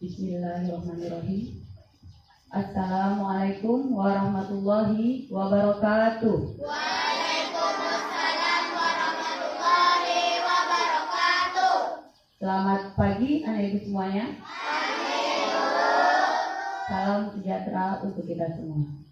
Bismillahirrahmanirrahim. Assalamualaikum warahmatullahi wabarakatuh. Waalaikumsalam warahmatullahi wabarakatuh. Selamat pagi anak ibu semuanya. Salam sejahtera untuk kita semua.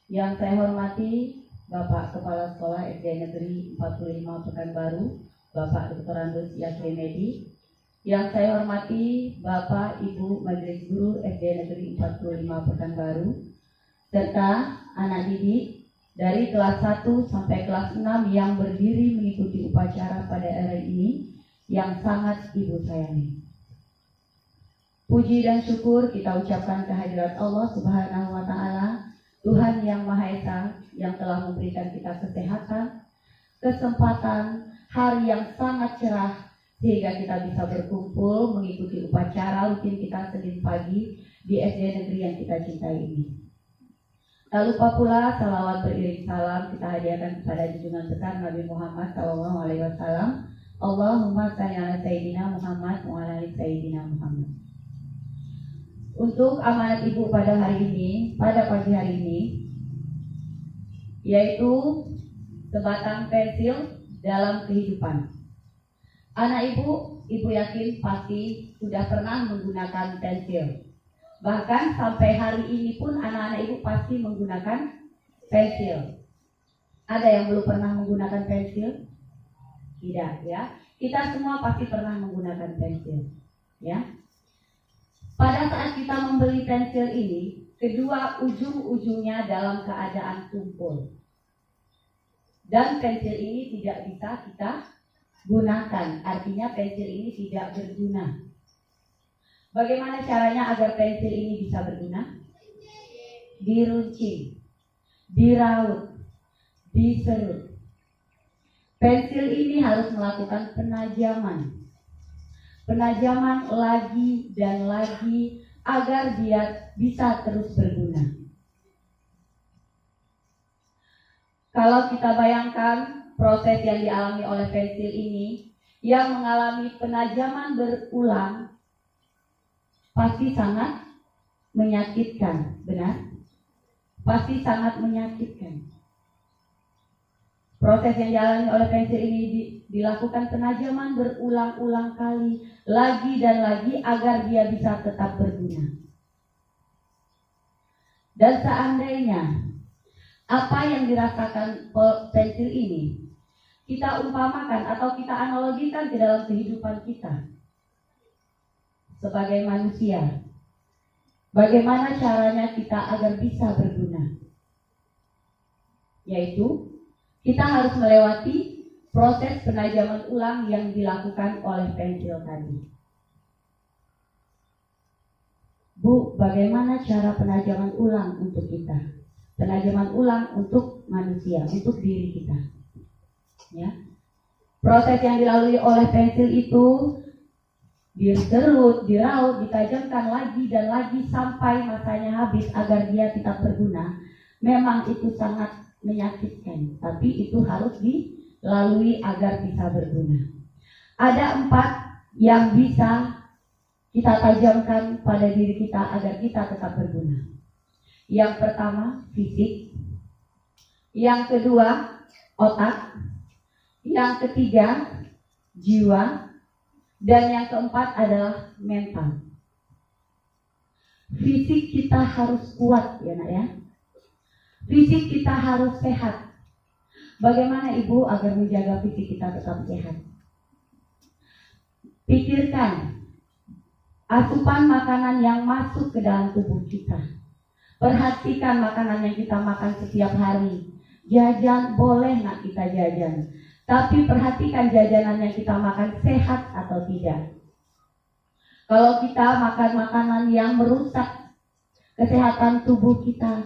Yang saya hormati Bapak Kepala Sekolah SD Negeri 45 Pekanbaru, Bapak Dr. Andus Yasrinedi. Yang saya hormati Bapak Ibu Majelis Guru SD Negeri 45 Pekanbaru, serta anak didik dari kelas 1 sampai kelas 6 yang berdiri mengikuti upacara pada hari ini yang sangat Ibu sayangi. Puji dan syukur kita ucapkan kehadirat Allah Subhanahu wa Ta'ala, Tuhan yang Maha Esa, yang telah memberikan kita kesehatan, kesempatan, hari yang sangat cerah, sehingga kita bisa berkumpul mengikuti upacara rutin kita Senin pagi di SD Negeri yang kita cintai ini. Tak lupa pula salawat beriring salam kita hadiahkan kepada junjungan besar Nabi Muhammad SAW. Allahumma shalli ala Sayyidina Muhammad wa ala ali Sayyidina Muhammad. Untuk amanat ibu pada hari ini, pada pagi hari ini, yaitu sebatang pensil dalam kehidupan. Anak ibu yakin pasti sudah pernah menggunakan pensil. Bahkan sampai hari ini pun anak-anak ibu pasti menggunakan pensil. Ada yang belum pernah menggunakan pensil? Tidak, ya. Kita semua pasti pernah menggunakan pensil, ya. Pada saat kita membeli pensil ini, kedua ujung-ujungnya dalam keadaan tumpul. Dan pensil ini tidak bisa kita gunakan, artinya pensil ini tidak berguna. Bagaimana caranya agar pensil ini bisa berguna? Diruncing, diraut, diserut. Pensil ini harus melakukan penajaman lagi dan lagi agar dia bisa terus berguna. Kalau kita bayangkan proses yang dialami oleh pensil ini yang mengalami penajaman berulang pasti sangat menyakitkan, benar? Pasti sangat menyakitkan. Proses yang dialami oleh pensil ini dilakukan penajaman berulang-ulang kali, lagi dan lagi agar dia bisa tetap berguna. Dan seandainya apa yang dirasakan pensil ini kita umpamakan atau kita analogikan ke dalam kehidupan kita sebagai manusia, bagaimana caranya kita agar bisa berguna? Yaitu kita harus melewati proses penajaman ulang yang dilakukan oleh pensil tadi. Bu, bagaimana cara penajaman ulang untuk kita? Penajaman ulang untuk manusia, untuk diri kita. Ya. Proses yang dilalui oleh pensil itu diserut, diraut, ditajamkan lagi dan lagi sampai masanya habis agar dia tetap berguna. Memang itu sangat menyakitkan, tapi itu harus dilalui agar bisa berguna. Ada 4 yang bisa kita tajamkan pada diri kita agar kita tetap berguna. Yang pertama, fisik. Yang kedua, otak. Yang ketiga, jiwa. Dan yang keempat adalah mental. Fisik kita harus kuat, ya nak ya. Fisik kita harus sehat. Bagaimana ibu agar menjaga fisik kita tetap sehat? Pikirkan asupan makanan yang masuk ke dalam tubuh kita. Perhatikan makanan yang kita makan setiap hari. Jajan boleh nak kita jajan, tapi perhatikan jajanan yang kita makan sehat atau tidak. Kalau kita makan makanan yang merusak kesehatan tubuh kita,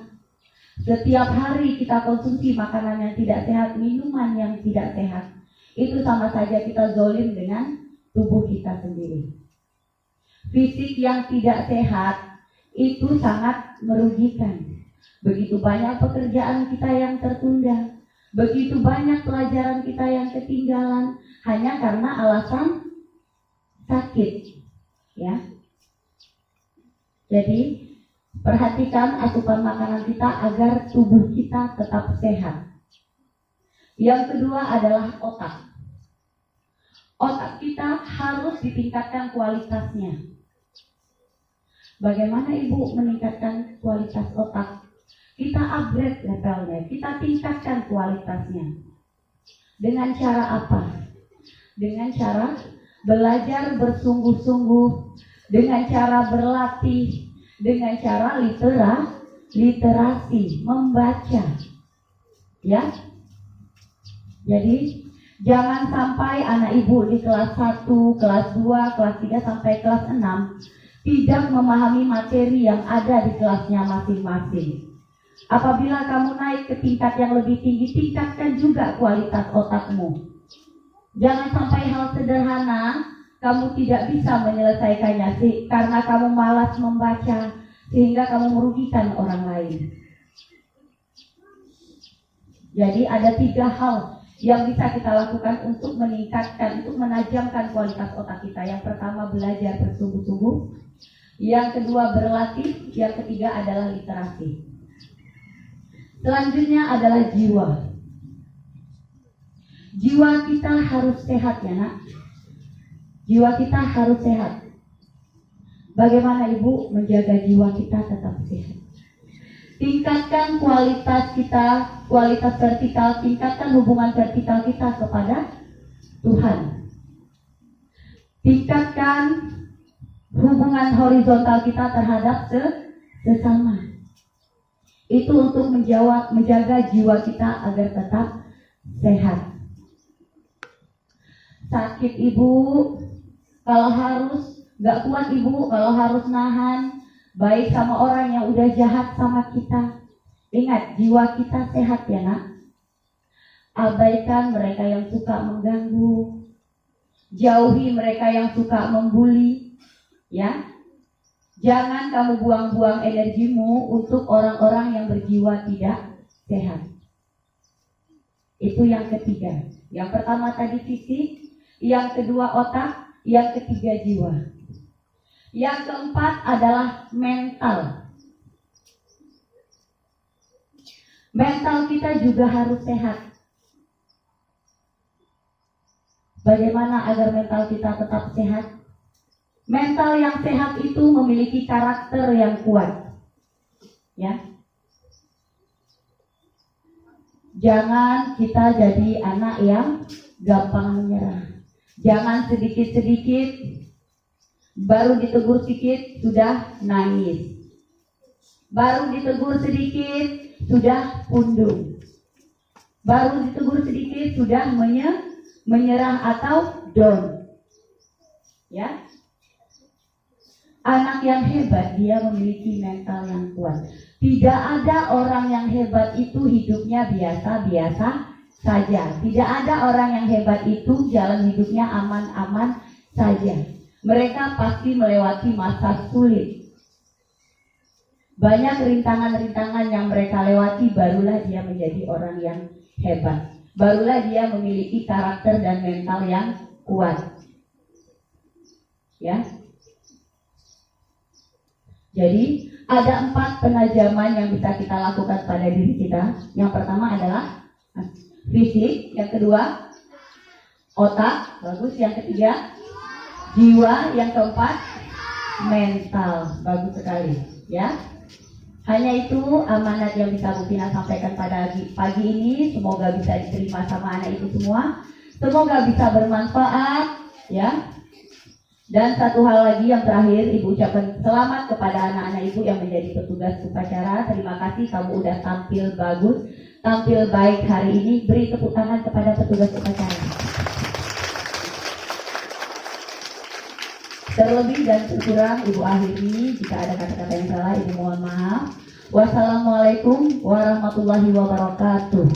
setiap hari kita konsumsi makanan yang tidak sehat, minuman yang tidak sehat, itu sama saja kita zalim dengan tubuh kita sendiri. Fisik yang tidak sehat itu sangat merugikan. Begitu banyak pekerjaan kita yang tertunda, begitu banyak pelajaran kita yang ketinggalan hanya karena alasan sakit, ya. Jadi perhatikan asupan makanan kita agar tubuh kita tetap sehat. Yang kedua adalah otak. Otak kita harus ditingkatkan kualitasnya. Bagaimana Ibu meningkatkan kualitas otak? Kita upgrade levelnya, kita tingkatkan kualitasnya. Dengan cara apa? Dengan cara belajar bersungguh-sungguh, dengan cara berlatih, dengan cara literasi, membaca. Ya. Jadi jangan sampai anak Ibu di kelas 1, kelas 2, kelas 3 sampai kelas 6 tidak memahami materi yang ada di kelasnya masing-masing. Apabila kamu naik ke tingkat yang lebih tinggi, tingkatkan juga kualitas otakmu. Jangan sampai hal sederhana kamu tidak bisa menyelesaikannya karena kamu malas membaca sehingga kamu merugikan orang lain. Jadi ada 3 hal yang bisa kita lakukan untuk meningkatkan, untuk menajamkan kualitas otak kita. Yang pertama belajar bersungguh-sungguh, yang kedua berlatih, yang ketiga adalah literasi. Selanjutnya adalah jiwa. Jiwa kita harus sehat ya nak. Jiwa kita harus sehat. Bagaimana Ibu menjaga jiwa kita tetap sehat? Tingkatkan kualitas kita, kualitas vertikal, tingkatkan hubungan vertikal kita kepada Tuhan. Tingkatkan hubungan horizontal kita terhadap sesama. Itu untuk menjaga jiwa kita agar tetap sehat. Sakit Ibu, kalau harus gak kuat Ibu, kalau harus nahan, baik sama orang yang udah jahat sama kita. Ingat, jiwa kita sehat ya nak. Abaikan mereka yang suka mengganggu, jauhi mereka yang suka membuli, ya. Jangan kamu buang-buang energimu untuk orang-orang yang berjiwa tidak sehat. Itu yang ketiga. Yang pertama tadi fisik, yang kedua otak, yang ketiga jiwa. Yang keempat adalah mental. Mental kita juga harus sehat. Bagaimana agar mental kita tetap sehat? Mental yang sehat itu memiliki karakter yang kuat. Ya. Jangan kita jadi anak yang gampang menyerah. Jangan sedikit-sedikit baru ditegur sedikit sudah nangis. Baru ditegur sedikit sudah pundung. Baru ditegur sedikit sudah menyerah atau down. Ya. Anak yang hebat dia memiliki mental yang kuat. Tidak ada orang yang hebat itu hidupnya biasa-biasa saja. Tidak ada orang yang hebat itu jalan hidupnya aman-aman saja. Mereka pasti melewati masa sulit. Banyak rintangan-rintangan yang mereka lewati, barulah dia menjadi orang yang hebat. Barulah dia memiliki karakter dan mental yang kuat. Ya. Jadi ada 4 penajaman yang bisa kita lakukan pada diri kita. Yang pertama adalah fisik, yang kedua otak, bagus. Yang ketiga jiwa, yang keempat mental, bagus sekali. Ya, hanya itu amanat yang bisa Bu Pina sampaikan pada pagi ini. Semoga bisa diterima sama anak itu semua. Semoga bisa bermanfaat. Ya. Dan satu hal lagi yang terakhir, Ibu ucapkan selamat kepada anak-anak Ibu yang menjadi petugas upacara. Terima kasih kamu udah tampil bagus, tampil baik hari ini. Beri tepuk tangan kepada petugas upacara. Terlebih dan terkurang Ibu akhiri, jika ada kata-kata yang salah Ibu mohon maaf. Wassalamualaikum warahmatullahi wabarakatuh.